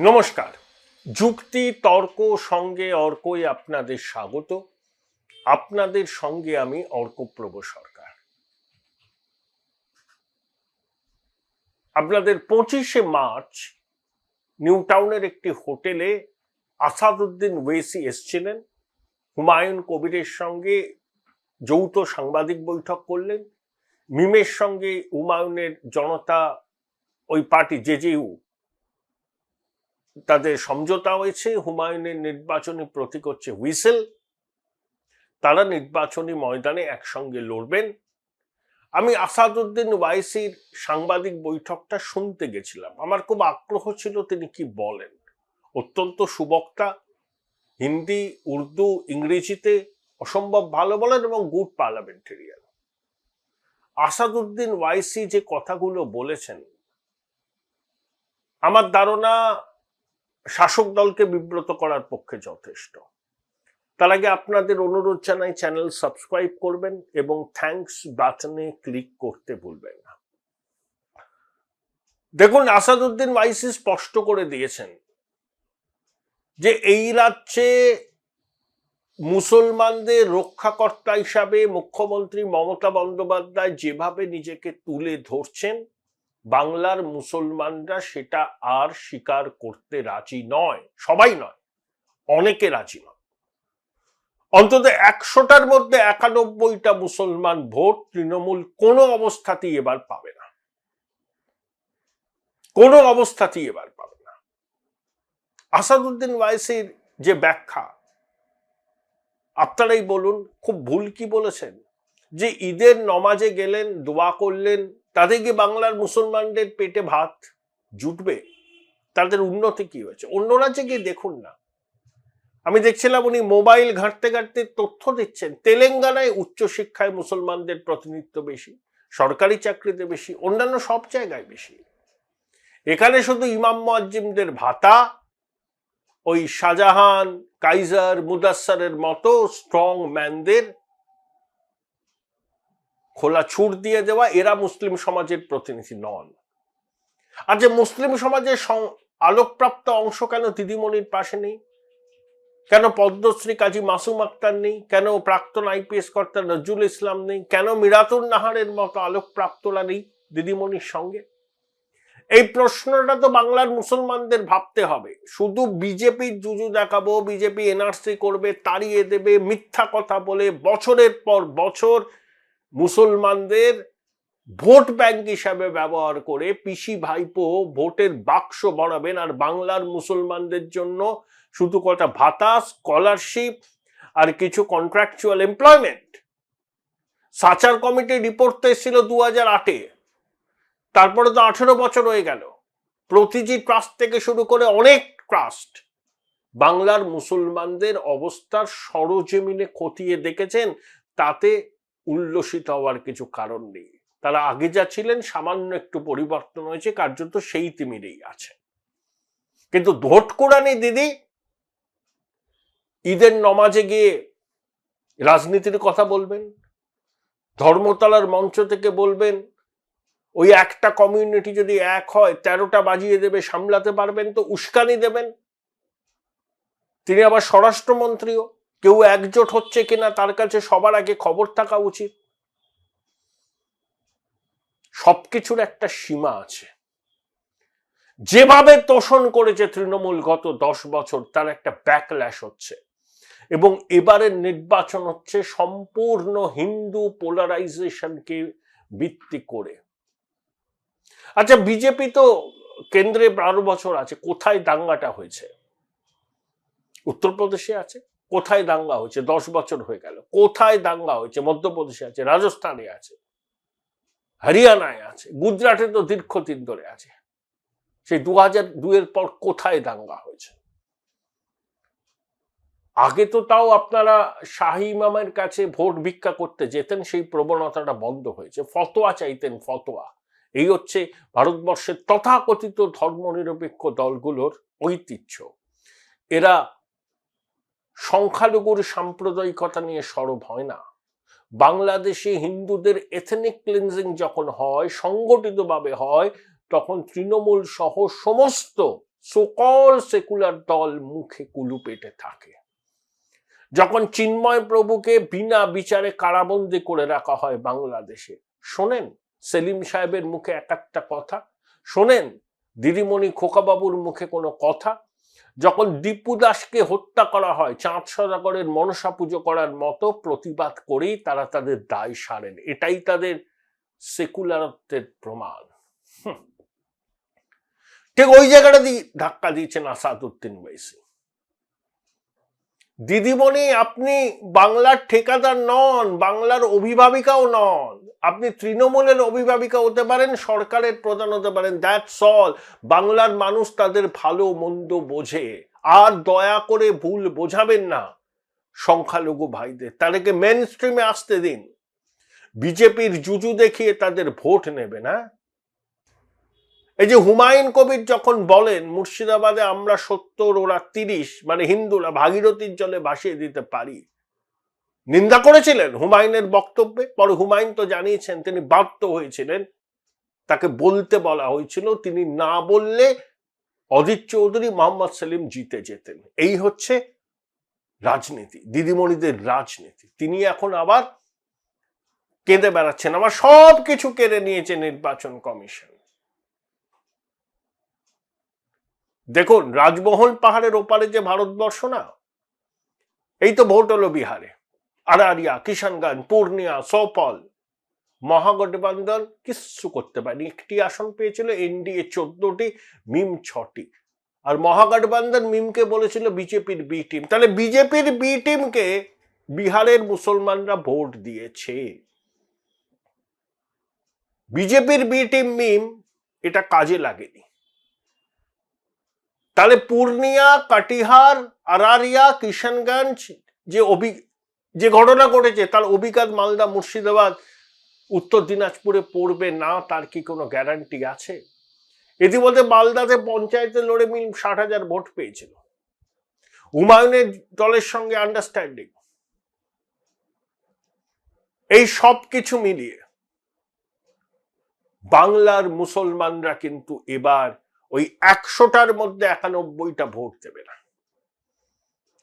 নমস্কার। যুক্তি তর্ক সঙ্গে অর্কই আপনাদের স্বাগত। আপনাদের সঙ্গে আমি অর্কপ্রভ সরকার। আপনাদের 25শে মার্চ নিউ টাউনের একটি হোটেলে আসাদুদ্দিন ওয়েসি এসেছিলেন, হুমায়ুন কবিরের সঙ্গে যৌথ সাংবাদিক বৈঠক করলেন। মিমের সঙ্গে হুমায়ুনের জনতা ওই পার্টি জেজেইউ তাদের সমঝোতা হয়েছে। হুমায়ুনের নির্বাচনী প্রতীক হচ্ছে হুইসেল। তারা নির্বাচনী ময়দানে একসঙ্গে লড়বেন। আমি আসাদুদ্দিন ওয়াইসির সাংবাদিক বৈঠকটা শুনতে গেছিলাম। আমার খুব আগ্রহ ছিল তিনি কি বলেন। অত্যন্ত সুবক্তা, হিন্দি, উর্দু, ইংরেজিতে অসম্ভব ভালো বলেন এবং গুড পার্লামেন্টেরিয়ান। আসাদুদ্দিন ওয়াইসি যে কথাগুলো বলেছেন, আমার ধারণা শাসক দলকে বিব্রত করার পক্ষে যথেষ্ট। তার আগে আপনাদের অনুরোধ জানাই, চ্যানেল সাবস্ক্রাইব করবেন এবং থ্যাঙ্কস বাটনে ক্লিক করতে ভুলবেন না। দেখুন, আসাদুদ্দিন ওয়াইসি স্পষ্ট করে দিয়েছেন যে এই রাজ্যে মুসলমানদের রক্ষাকর্তা হিসাবে মুখ্যমন্ত্রী মমতা বন্দ্যোপাধ্যায় যেভাবে নিজেকে তুলে ধরছেন, বাংলার মুসলমানরা সেটা আর স্বীকার করতে রাজি নয়। সবাই নয়, অনেকে রাজি নয়। অন্তত 100টার মধ্যে 91টা মুসলমান ভোট তৃণমূল কোনো অবস্থাতেই এবার পাবে না, কোনো অবস্থাতেই এবার পাবে না। আসাদুদ্দিন ওয়াইসির যে ব্যাখ্যা, আপনারাই বলুন, খুব ভুল কি বলেছেন? যে ঈদের নমাজে গেলেন, দোয়া করলেন, তাতে কি বাংলার মুসলমানদের পেটে ভাত জুটবে? তাদের উন্নতি কি হয়েছে? অন্য রাজ্যে গিয়ে দেখুন না। আমি দেখছিলাম উনি মোবাইল ঘাঁটতে ঘাঁটতে তথ্য দিচ্ছেন, তেলেঙ্গানায় উচ্চশিক্ষায় মুসলমানদের প্রতিনিধিত্ব বেশি, সরকারি চাকরিতে বেশি, অন্যান্য সব জায়গায় বেশি। এখানে শুধু ইমাম মুয়াজ্জিমদের ভাতা, ওই শাহজাহান, কাইজার, মুদাসসারের মতো স্ট্রং ম্যানদের খোলা ছুট দিয়ে দেওয়া, এরা মুসলিম সমাজের প্রতিনিধি নন। আর যে মুসলিম সমাজের আলোকপ্রাপ্ত অংশ কেন দিদিমণির পাশে নেই? কেন পদ্মশ্রী কাজী মাসুম আক্তার নেই? কেন প্রাক্তন আইপিএস কর্তা নজরুল ইসলাম নেই? কেন মিরাতুন নাহারের মতো আলোকপ্রাপ্তরা নেই দিদিমণির সঙ্গে? এই প্রশ্নটা তো বাংলার মুসলমানদের ভাবতে হবে। শুধু বিজেপির জুজু দেখাবো, বিজেপি এনআরসি করবে, তাড়িয়ে দেবে, মিথ্যা কথা বলে বছরের পর বছর মুসলমানদের ভোট ব্যাংক হিসাবে ব্যবহার করে পিসি ভাইপো ভোটের বাক্স বাড়াবেন, আর বাংলার মুসলমানদের জন্য শুধু কটা ভাতা, স্কলারশিপ আর কিছু কন্ট্রাকচুয়াল এমপ্লয়মেন্ট। সাচার কমিটির রিপোর্ট তো এসেছিল 2008-এ, তারপরে তো 18 বছর হয়ে গেল। প্রতিটি ট্রাস্ট থেকে শুরু করে অনেক ট্রাস্ট বাংলার মুসলমানদের অবস্থার সরজমিনে খতিয়ে দেখেছেন। তাতে উল্লসিত হওয়ার কিছু কারণ নেই। তারা আগে যা ছিলেন সামান্য একটু পরিবর্তন হয়েছে, কার্যত সেই তিমিরেই আছে। কিন্তু ভোট কোরআনি দিদি ঈদের নমাজে গিয়ে রাজনীতির কথা বলবেন, ধর্মতলার মঞ্চ থেকে বলবেন ওই একটা কমিউনিটি যদি এক হয় 13টা বাজিয়ে দেবে, সামলাতে পারবেন, তো উস্কানি দেবেন। তিনি আবার স্বরাষ্ট্রমন্ত্রীও। কেউ একজোট হচ্ছে কিনা তার কাছে সবার আগে খবর থাকা উচিত। সবকিছুর একটা সীমা আছে। যেভাবে তোষণ করেছে তৃণমূল গত 10 বছর, তার একটা ব্যাকল্যাশ হচ্ছে, এবং এবারের নির্বাচন হচ্ছে সম্পূর্ণ হিন্দু পোলারাইজেশনকে ভিত্তি করে। আচ্ছা, বিজেপি তো কেন্দ্রে 12 বছর আছে, কোথায় দাঙ্গাটা হয়েছে? উত্তরপ্রদেশে আছে। কোথায় দাঙ্গা হয়েছে? 10 বছর হয়ে গেল। কোথায় দাঙ্গা হয়েছে? মধ্যপ্রদেশে আছে, রাজস্থানে আছে, হরিয়ানায় আছে, গুজরাটে তো দীর্ঘদিন ধরে আছে। সেই 2002-এর পর কোথায় দাঙ্গা হয়েছে? আগে তো তাও আপনারা শাহী ইমামের কাছে ভোট ভিক্ষা করতে যেতেন, সেই প্রবণতাটা বন্ধ হয়েছে। ফতোয়া চাইতেন, ফতোয়া। এই হচ্ছে ভারতবর্ষের তথাকথিত ধর্মনিরপেক্ষ দলগুলোর ঐতিহ্য। এরা সংখ্যালঘুর সাম্প্রদায়িকতা নিয়ে সরব হয় না। বাংলাদেশে হিন্দুদের এথনিক ক্লিনজিং যখন হয়, সংগঠিতভাবে হয়, তখন তৃণমূল সহ সমস্ত সকল সেকুলার দল মুখে কুলু পেটে থাকে। যখন চিন্ময় প্রভুকে বিনা বিচারে কারাবন্দী করে রাখা হয় বাংলাদেশে, শোনেন সেলিম সাহেবের মুখে এক একটা কথা, শোনেন দিদিমণি খোকাবাবুর মুখে কোনো কথা। যখন দীপু দাসকে হত্যা করা হয় চাঁদ সদাগরের মনসা পুজো করার মতো, প্রতিবাদ করেই তারা তাদের দায় সারেন। এটাই তাদের সেকুলারত্বের প্রমাণ। ঠিক ওই জায়গাটা দিয়ে ধাক্কা দিয়েছেন আসাদউদ্দিন ওয়াইসি। দিদিমণি, আপনি বাংলার ঠিকাদার নন, বাংলার অভিভাবিকাও নন। আপনি তৃণমূলের অভিভাবিকা হতে পারেন, সরকারের প্রধান হতে পারেন, দ্যাটস অল। বাংলার মানুষ তাদের ভালো মন্দ বোঝে। আর দয়া করে ভুল বোঝাবেন না সংখ্যালঘু ভাইদের, তাদেরকে মেন স্ট্রিমে আসতে দিন। বিজেপির জুজু দেখিয়ে তাদের ভোট নেবে না। এই যে হুমায়ুন কবির যখন বলেন মুর্শিদাবাদে আমরা 70 ওরা 30, মানে হিন্দুরা ভাগীরথীর জলে ভাসিয়ে দিতে পারি, নিন্দা করেছিলেন হুমায়ুনের বক্তব্যে। পরে হুমায়ুন তো জানিয়েছেন তিনি বাধ্য হয়েছিলেন, তাকে বলতে বলা হয়েছিল, তিনি না বললে অজিত চৌধুরী, মোহাম্মদ সেলিম জিতে যেতেন। এই হচ্ছে রাজনীতি, দিদিমণিদের রাজনীতি। তিনি এখন আবার কেঁদে বেড়াচ্ছেন, আবার সবকিছু কেড়ে নিয়েছে নির্বাচন কমিশন। দেখুন, রাজমহল পাহাড়ের ওপারে যে ভারতবর্ষ না, এই তো ভোট হলো বিহারে, আরারিয়া, কিষানগঞ্জ, পূর্ণিয়া, সৌপল। মহাগঠবন্ধন কিচ্ছু করতে পারেনি, একটি আসন পেয়েছিল, এনডিএ 14টি, মিম 6টি। আর মহাগঠবন্ধন মিমকে বলেছিল বিজেপির বি টিম। তাহলে বিজেপির বি টিমকে বিহারের মুসলমানরা ভোট দিয়েছে। বিজেপির বি টিম মিম এটা কাজে লাগেনি। তাহলে পূর্ণিয়া, কাটিহার, আরারিয়া, কিষানগঞ্জ যে ঘটনা ঘটেছে তার অভিজ্ঞতা মালদা, মুর্শিদাবাদ, উত্তর দিনাজপুরে পড়বে না, তার কি কোনো গ্যারান্টি আছে? ইতিমধ্যে মালদাতে পঞ্চায়েতে লড়ে মিল 60,000 ভোট পেয়েছিল। হুমায়ুনের দলের সঙ্গে আন্ডারস্ট্যান্ডিং, এই সব কিছু মিলিয়ে বাংলার মুসলমানরা কিন্তু এবার ওই 100টার মধ্যে 91টা ভোট দেবে না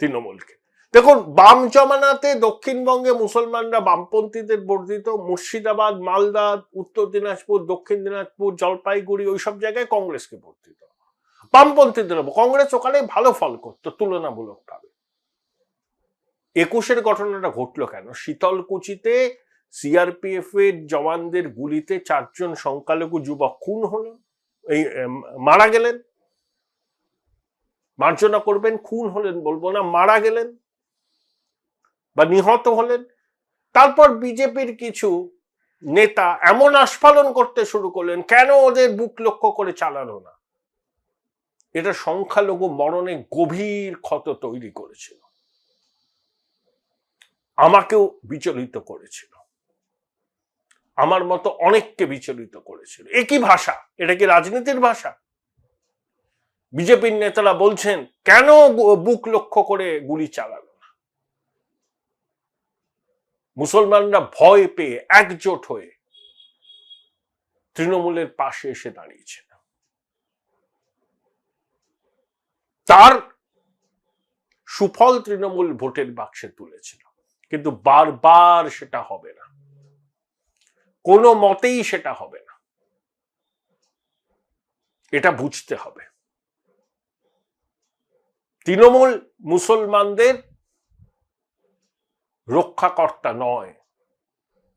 তৃণমূলকে। দেখুন, বাম জমানাতে দক্ষিণবঙ্গে মুসলমানরা বামপন্থীদের ভোট দিত। মুর্শিদাবাদ, মালদা, উত্তর দিনাজপুর, দক্ষিণ দিনাজপুর, জলপাইগুড়ি, ওইসব জায়গায় কংগ্রেসকে ভোট দিত বামপন্থীদের। কংগ্রেস ওখানে ভালো ফল করতো তুলনামূলকভাবে। 21-এর ঘটনাটা ঘটলো কেন? শীতলকুচিতে সিআরপিএফ এর জওয়ানদের গুলিতে 4 জন সংখ্যালঘু যুবক খুন হলো, এই মারা গেলেন। মার্জনা করবেন, খুন হলেন বলবো না, মারা গেলেন বা নিহত হলেন। তারপর বিজেপির কিছু নেতা এমন আস্ফালন করতে শুরু করলেন, কেন ওদের বুক লক্ষ্য করে চালানো না? এটা সংখ্যালঘু মরণে গভীর ক্ষত তৈরি করেছিল, আমাকেও বিচলিত করেছিল, আমার মতো অনেককে বিচলিত করেছিল। একই ভাষা, এটা কি রাজনীতির ভাষা? বিজেপির নেতারা বলছেন কেন বুক লক্ষ্য করে গুলি চালালো না? মুসলমানরা ভয় পেয়ে একজোট হয়ে তৃণমূলের পাশে এসে দাঁড়িয়েছে। তার সুফল তৃণমূল ভোটের বাক্সে তুলেছিল, কিন্তু বারবার সেটা হবে না, কোনো মতেই সেটা হবে না। এটা বুঝতে হবে, তৃণমূল মুসলমানদের রক্ষাকর্তা নয়,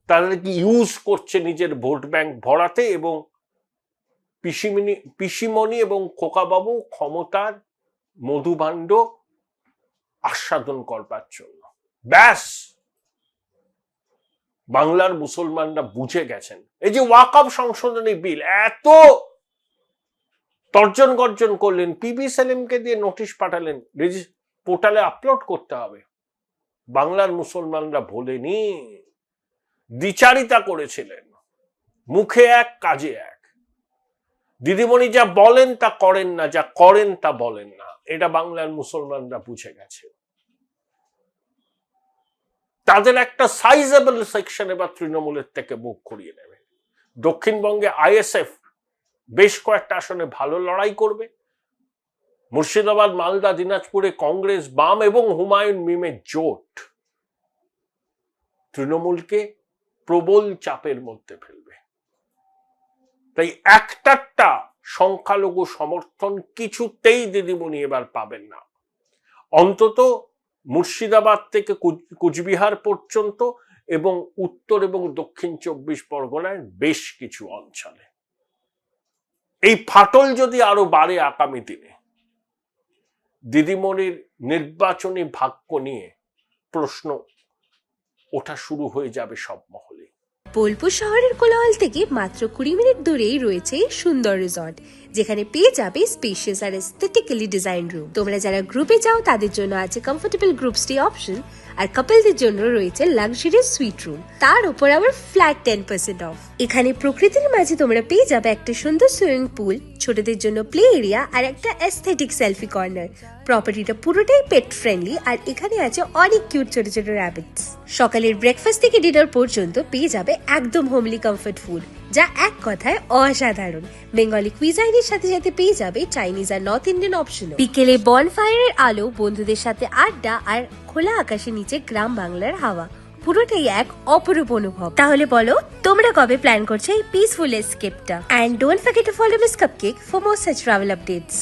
তাদেরকে ইউজ করছে নিজের ভোট ব্যাংক ভরাতে এবং পিসিমণি এবং খোকাবাবু ক্ষমতার মধুভাণ্ড আস্বাদন করবার জন্য। ব্যাস, বাংলার মুসলমানরা বুঝে গেছেন। এই যে ওয়াকফ সংশোধনী বিল এত তর্জন গর্জন করলেন, পিবি সেলিমকে দিয়ে নোটিশ পাঠালেন পোর্টালে আপলোড করতে হবে। বাংলার মুসলমানরা ভোলেনি, দ্বিচারিতা করেছিলেন, মুখে এক কাজে এক। দিদিমণি যা বলেন তা করেন না, যা করেন তা বলেন না, এটা বাংলার মুসলমানরা বুঝে গেছে। তাদের একটা সাইজেবল সেকশন এবার তৃণমূলের থেকে মুখ ঘুরিয়ে নেবে। দক্ষিণবঙ্গে আইএসএফ বেশ কয়েকটা আসনে ভালো লড়াই করবে, মুর্শিদাবাদ, মালদা, দিনাজপুরে কংগ্রেস, বাম এবং হুমায়ুন মিমের জোট তৃণমূলকে প্রবল চাপের মধ্যে ফেলবে। তাই একটা সংখ্যালঘু সমর্থন কিছুতেই দিদিমণি এবার পাবেন না, অন্তত মুর্শিদাবাদ থেকে কুচবিহার পর্যন্ত এবং উত্তর এবং দক্ষিণ 24 পরগনার বেশ কিছু অঞ্চলে। এই ফাটল যদি আরো বাড়ে আগামী দিনে, দিদিমণির নির্বাচনী ভাগ্য নিয়ে প্রশ্ন ওঠা শুরু হয়ে যাবে সব মহলে। বোলপুর শহরের কোলাহল থেকে মাত্র 20 মিনিট দূরেই রয়েছে সুন্দর রিসর্ট, যেখানে পেয়ে যাবে স্পেশিয়াস আর এস্থেটিক্যালি ডিজাইন রুম। তোমরা যারা গ্রুপে যাও তাদের জন্য আছে কমফোর্টেবল গ্রুপ স্টে অপশন, আর কাপলদের জন্য রয়েছে লাক্সারিয়াস সুইট রুম, তার উপর আবার ফ্ল্যাট 10% অফ। এখানে প্রকৃতির মাঝে তোমরা পেয়ে যাবে একটা সুন্দর সুইমিং পুল, ছোটদের জন্য প্লে এরিয়া আর একটা এস্থেটিক সেলফি কর্নার। প্রপার্টিটা পুরোটাই পেট ফ্রেন্ডলি, আর এখানে আছে অনেক কিউট ছোট ছোট র্যাবিটস। সকালের ব্রেকফাস্ট থেকে ডিনার পর্যন্ত পেয়ে যাবে একদম হোমলি কমফর্ট ফুড, যা এক কথায় অসাধারণ। বেঙ্গলি কুইজাইনের সাথে সাথে পেয়ে যাবে চাইনিজ আর নর্থ ইন্ডিয়ান অপশনও। বিকেলে বনফায়ারের আলো, বন্ধুদের সাথে আড্ডা আর খোলা আকাশের নিচে গ্রাম বাংলার হাওয়া, পুরোটাই এক অপরূপ অনুভব। তাহলে বলো তোমরা কবে প্ল্যান করছো এই পিসফুল এসকেপটা? And don't forget to follow Miss Cupcake for more such travel updates.